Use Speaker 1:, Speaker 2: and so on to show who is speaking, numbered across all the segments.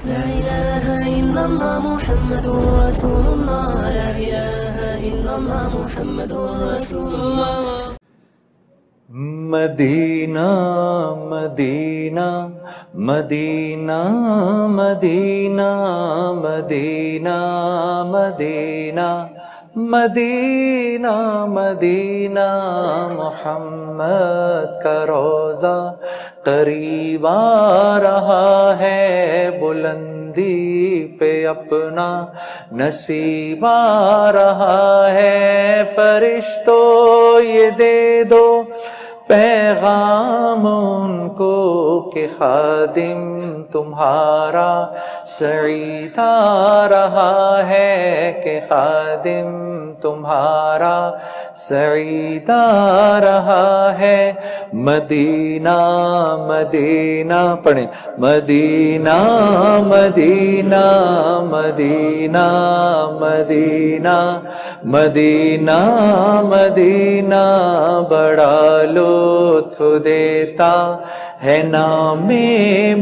Speaker 1: لا إله إلا الله محمد رسول الله لا إله إلا الله محمد رسول الله
Speaker 2: مدینہ مدینہ مدینہ مدینہ مدینہ مدینہ مدینہ مدینہ محمد کا روضہ قریب آ رہا ہے، بلندی پہ اپنا نصیب آ رہا ہے، فرشتوں یہ دے دو پیغام ان کو کہ خادم تمہارا سعید آ رہا ہے، کہ خادم تمہارا سعید آ رہا ہے۔ مدینہ مدینہ پڑھیں، مدینہ مدینہ مدینہ مدینہ مدینہ مدینہ بڑا لطف دیتا ہے نام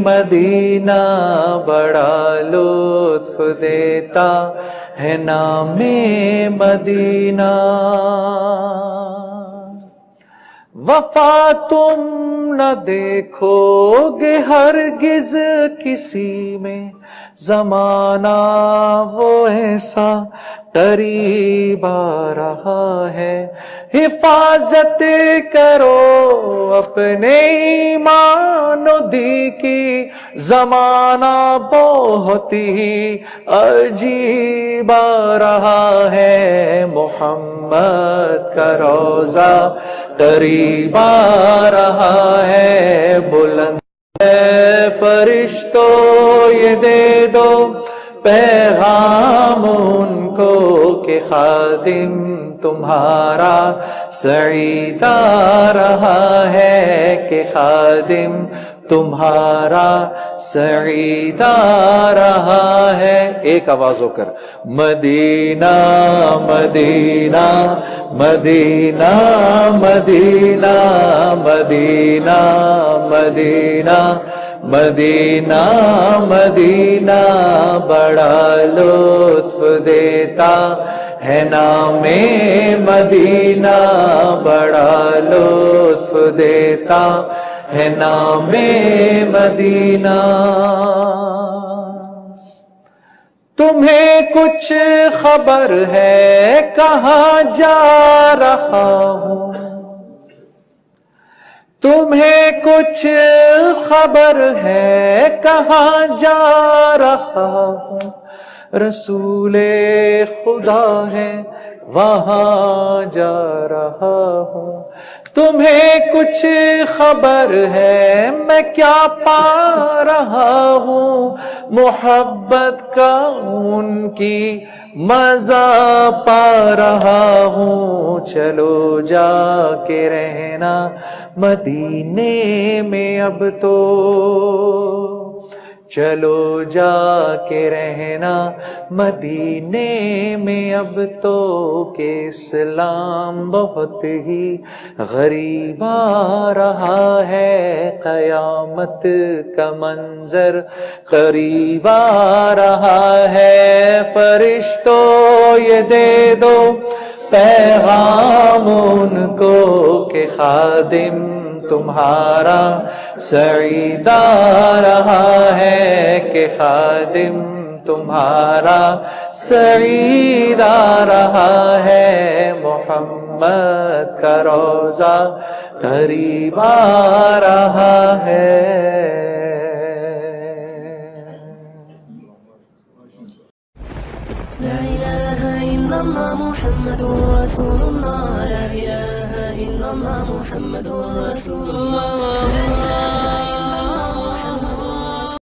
Speaker 2: مدینہ، بڑا لطف دیتا ہے نام مدینہ۔ وفا تم نہ دیکھو گے ہرگز کسی میں، زمانہ وہ ایسا قریب آ رہا ہے، حفاظت کرو اپنے ایمان و دی کی، زمانہ بہت ہی عجیب آ رہا ہے، محمد کا روضہ قریب آ رہا ہے، بلند فرشتوں یہ دے دو پیغام ان کو کہ خادم تمہارا سعید آ رہا ہے، کہ خادم تمہارا سعید آ رہا ہے۔ ایک آواز ہو کر مدینہ مدینہ مدینہ مدینہ مدینہ مدینہ مدینہ مدینہ بڑا لطف دیتا ہے نام مدینہ، بڑا لطف دیتا ہے نام مدینہ۔ تمہیں کچھ خبر ہے کہاں جا رہا ہوں، تمہیں کچھ خبر ہے کہاں جا رہا ہوں، رسول خدا ہے وہاں جا رہا ہوں، تمہیں کچھ خبر ہے میں کیا پا رہا ہوں، محبت کا ان کی مزہ پا رہا ہوں، چلو جا کے رہنا مدینے میں اب تو، چلو جا کے رہنا مدینے میں اب تو، کہ اسلام بہت ہی غریب آ رہا ہے، قیامت کا منظر قریب آ رہا ہے، فرشتوں یہ دے دو پیغام ان کو کہ خادم تمہارا سعید آ رہا ہے، کہ خادم تمہارا سعید آ رہا ہے، محمد کا روضہ قریب آ رہا ہے۔
Speaker 1: لا إله إلا الله محمد رسول الله لا إله إلا الله محمد رسول الله